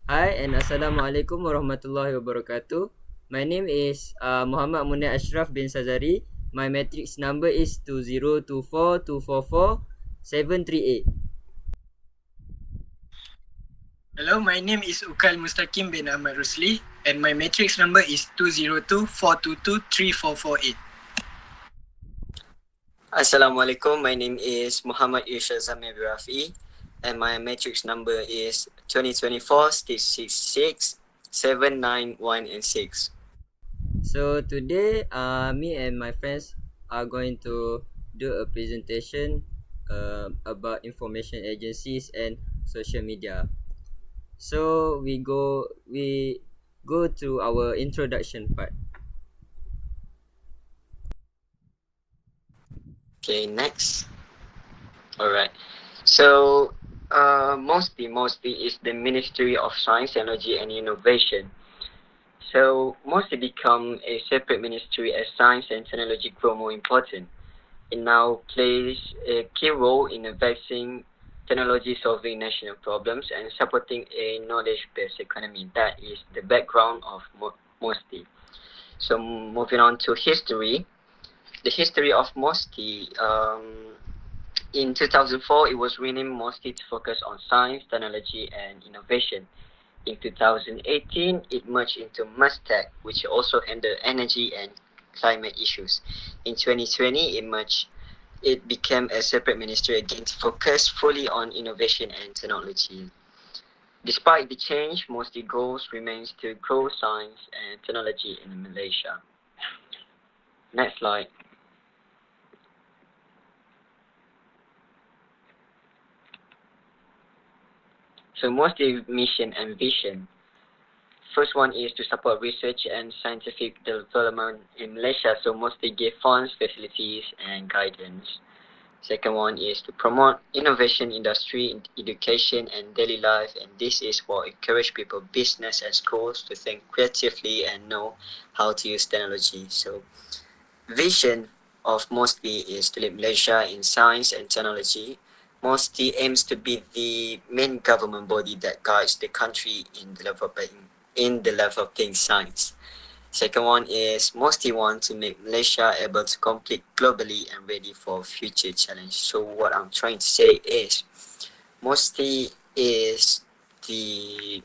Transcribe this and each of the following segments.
Hi and Assalamualaikum warahmatullahi wabarakatuh. My name is Muhammad Munir Ashraf bin Sazari. My matrix number is 2024244738. Hello, my name is Ukal Mustaqim bin Ahmad Rusli and my matrix number is 202-422-3448. Assalamualaikum. My name is Muhammad Irshad Zamir Rafi and my matrix number is 2024 666 791 and 6. So today, me and my friends are going to do a presentation about information agencies and social media. So we go to our introduction part. Okay, next. Alright. So, mostly is the Ministry of Science, Technology and Innovation. So, mostly become a separate ministry as science and technology grow more important. It now plays a key role in advancing technology solving national problems and supporting a knowledge-based economy. That is the background of MOSTI. So moving on to history, the history of MOSTI. In 2004, it was renamed MOSTI to focus on science, technology, and innovation. In 2018, it merged into Mustech, which also handled energy and climate issues. In 2020, it became a separate ministry again to focus fully on innovation and technology. Despite the change, most the goals remains to grow science and technology in Malaysia. Next slide. So mostly mission and vision. First one is to support research and scientific development in Malaysia, so mostly give funds, facilities and guidance. Second one is to promote innovation industry, education and daily life, and this is for encourage people, business and schools to think creatively and know how to use technology. So vision of MOSTI is to lead Malaysia in science and technology. MOSTI aims to be the main government body that guides the country in developing science. Second one is mostly want to make Malaysia able to compete globally and ready for future challenge. So what I'm trying to say is mostly is the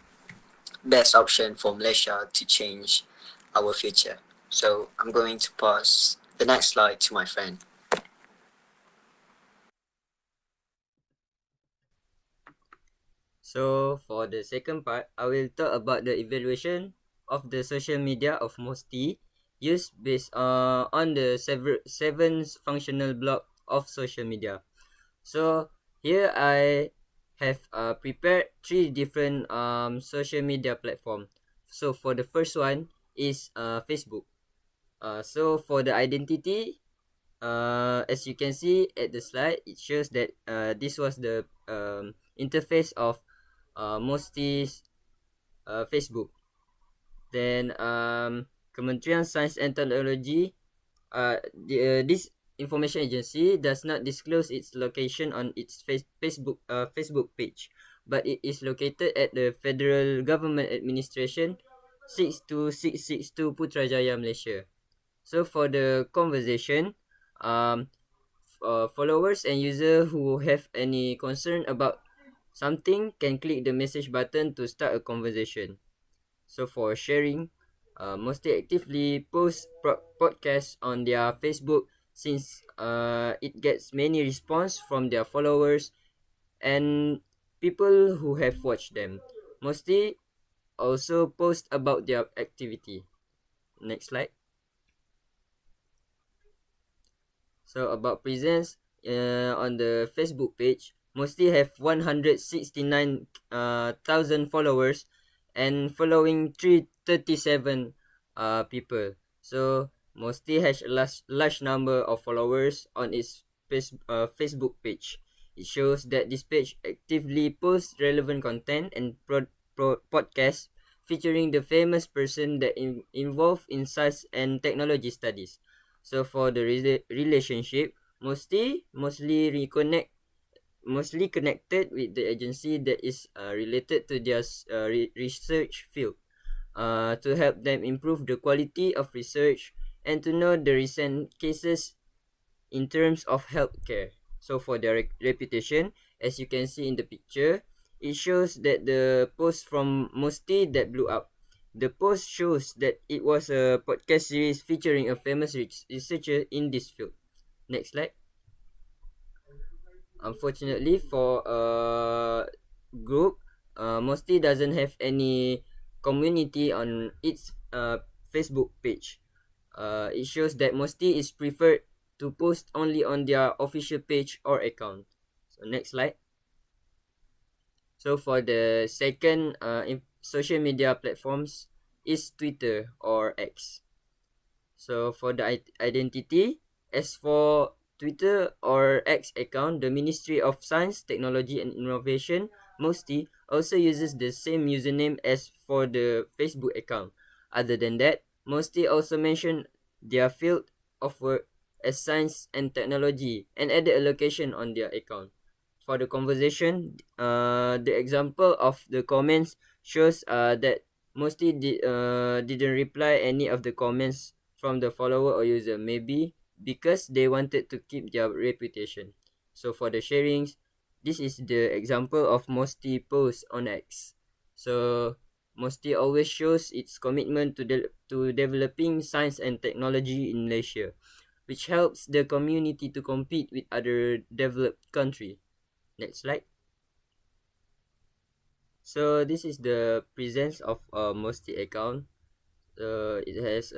best option for Malaysia to change our future. So I'm going to pass the next slide to my friend. So for the second part, I will talk about the evaluation of the social media of MOSTI used based on the seven functional block of social media. So here I have prepared three different social media platform. So for the first one is Facebook. So for the identity, as you can see at the slide, it shows that this was the interface of Mosti's Facebook. Then Kementerian Science and Technology, this information agency does not disclose its location on its Facebook page, but it is located at the Federal Government Administration 62662 Putrajaya, Malaysia. So for the conversation, followers and user who have any concern about something can click the message button to start a conversation. So for sharing, mostly actively post podcasts on their Facebook since it gets many response from their followers and people who have watched them. Mostly also post about their activity. Next slide. So about presence on the Facebook page, mostly have 169,000 followers and following 337 people. So mostly has a large number of followers on its Facebook page. It shows that this page actively posts relevant content and podcasts featuring the famous person that involved in science and technology studies. So for the relationship, mostly reconnect mostly connected with the agency that is related to their research field, to help them improve the quality of research and to know the recent cases in terms of healthcare. So for their reputation, as you can see in the picture, it shows that the post from Musti that blew up. The post shows that it was a podcast series featuring a famous researcher in this field. Next slide. Unfortunately for group, Musti doesn't have any community on its Facebook page. It shows that Musti is preferred to post only on their official page or account. So next slide. So for the second social media platforms is Twitter or X. So for the identity, as for Twitter or X account, the Ministry of Science, Technology and Innovation, MOSTI, also uses the same username as for the Facebook account. Other than that, MOSTI also mentioned their field of work as science and technology and added a location on their account. For the conversation, the example of the comments shows that didn't reply any of the comments from the follower or user, maybe because they wanted to keep their reputation. So for the sharings, this is the example of Mosti post on X. So Mosti always shows its commitment to developing science and technology in Malaysia, which helps the community to compete with other developed country. Next slide. So this is the presence of Mosti account. It has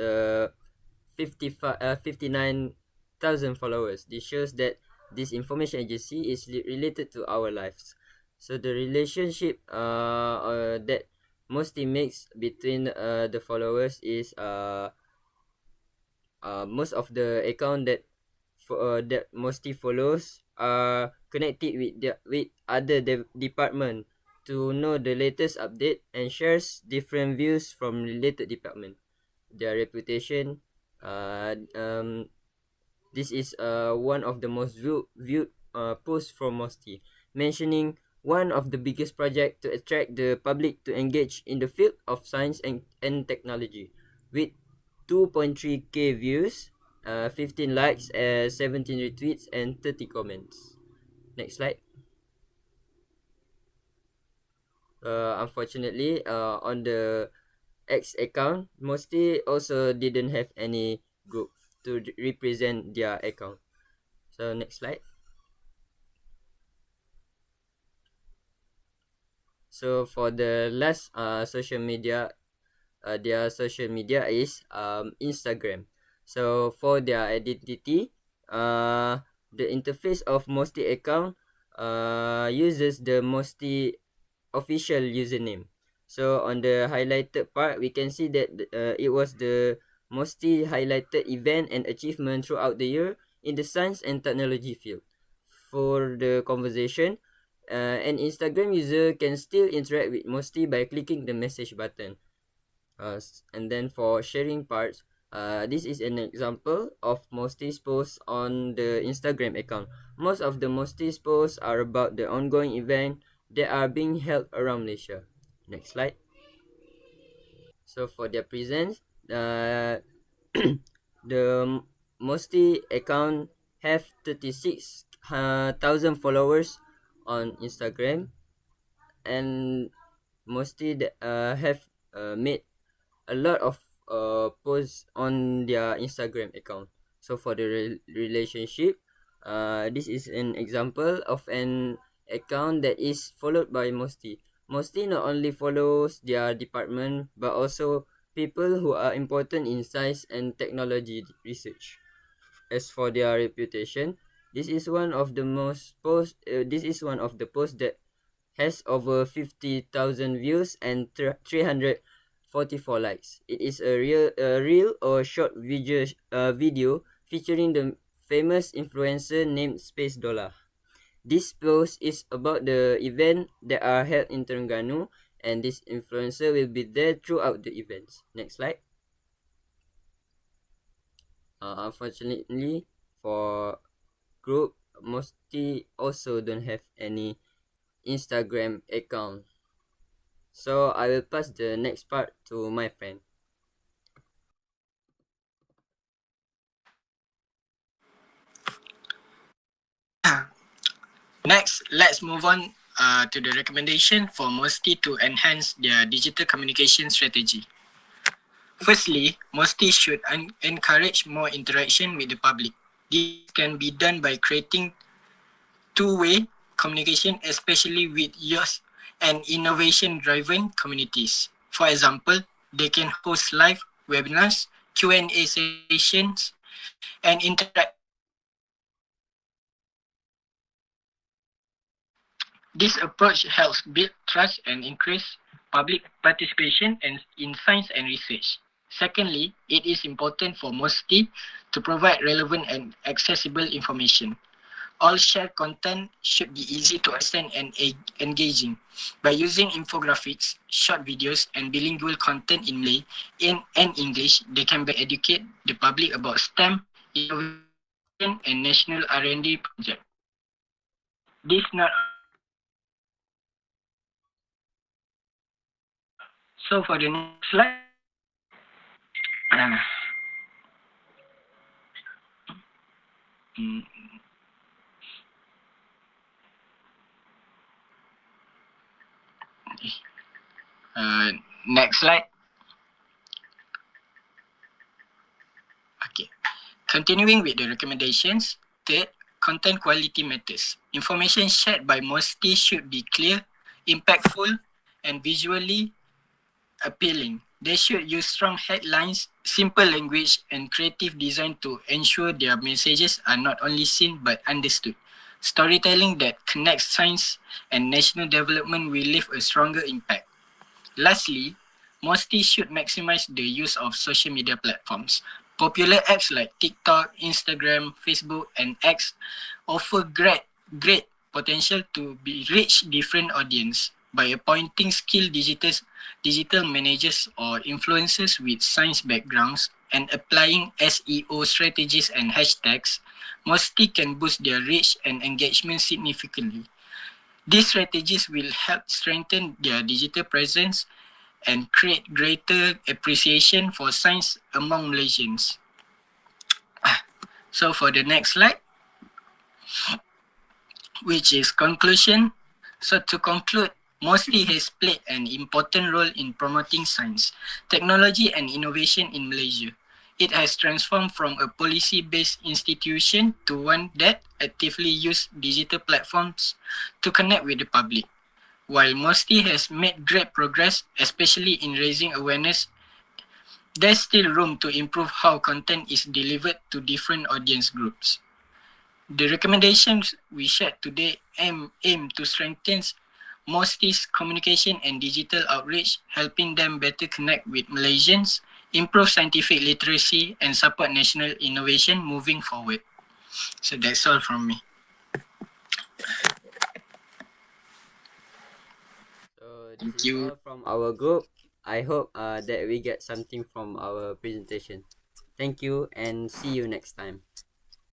59,000 followers. This shows that this information agency is related to our lives. So the relationship that Mosti makes between the followers is most of the account that Mosti follows are connected with other department to know the latest update and shares different views from related department. Their reputation, this is one of the most viewed posts from Mosti, mentioning one of the biggest project to attract the public to engage in the field of science and technology, with 2.3k views, 15 likes, 17 retweets, and 30 comments. Next slide. Unfortunately, on the X account, Mosti also didn't have any group to represent their account. So next slide. So for the last social media, their social media is Instagram. So for their identity, the interface of Mosti account uses the Mosti official username. So on the highlighted part, we can see that it was the Mosti highlighted event and achievement throughout the year in the science and technology field. For the conversation, an Instagram user can still interact with Mosti by clicking the message button. And then for sharing parts, this is an example of Mosti's posts on the Instagram account. Most of the Mosti's posts are about the ongoing event that are being held around Malaysia. Next slide. So for their presence, the Mosti account have 36,000 followers on Instagram, and Mosti have made a lot of posts on their Instagram account. So for the relationship, this is an example of an account that is followed by Mosti. Mosti not only follows their department but also people who are important in science and technology research. As for their reputation, this is one of the most post. This is one of the posts that has over 50,000 views and 344 likes. It is a real or short video featuring the famous influencer named Space Dollar. This post is about the event that are held in Terengganu, and this influencer will be there throughout the events. Next slide. Unfortunately for group, Mostly also don't have any Instagram account. So I will pass the next part to my friend. Next, let's move on to the recommendation for Mosty to enhance their digital communication strategy. Firstly, Mosty should encourage more interaction with the public. This can be done by creating two-way communication, especially with youth and innovation-driven communities. For example, they can host live webinars, Q&A sessions, and interact. This approach helps build trust and increase public participation in science and research. Secondly, it is important for MOSTI to provide relevant and accessible information. All shared content should be easy to understand and engaging. By using infographics, short videos, and bilingual content in Malay and English, they can better educate the public about STEM, innovation, and national R&D projects. This not so for the next slide. Next slide. Okay. Continuing with the recommendations, third, content quality matters. Information shared by MOSTI should be clear, impactful, and visually appealing. They should use strong headlines, simple language, and creative design to ensure their messages are not only seen but understood. Storytelling that connects science and national development will leave a stronger impact. Lastly, MOSTI should maximize the use of social media platforms. Popular apps like TikTok, Instagram, Facebook, and X offer great potential to reach different audience. By appointing skilled digital managers or influencers with science backgrounds and applying SEO strategies and hashtags, MOSTI can boost their reach and engagement significantly. These strategies will help strengthen their digital presence and create greater appreciation for science among Malaysians. So for the next slide, which is conclusion. So to conclude, MOSTI has played an important role in promoting science, technology and innovation in Malaysia. It has transformed from a policy-based institution to one that actively uses digital platforms to connect with the public. While MOSTI has made great progress, especially in raising awareness, there's still room to improve how content is delivered to different audience groups. The recommendations we shared today aim to strengthen MOSTI's communication and digital outreach, helping them better connect with Malaysians, improve scientific literacy, and support national innovation moving forward. So that's all from me. So Thank this is you. all from our group. I hope that we get something from our presentation. Thank you and see you next time.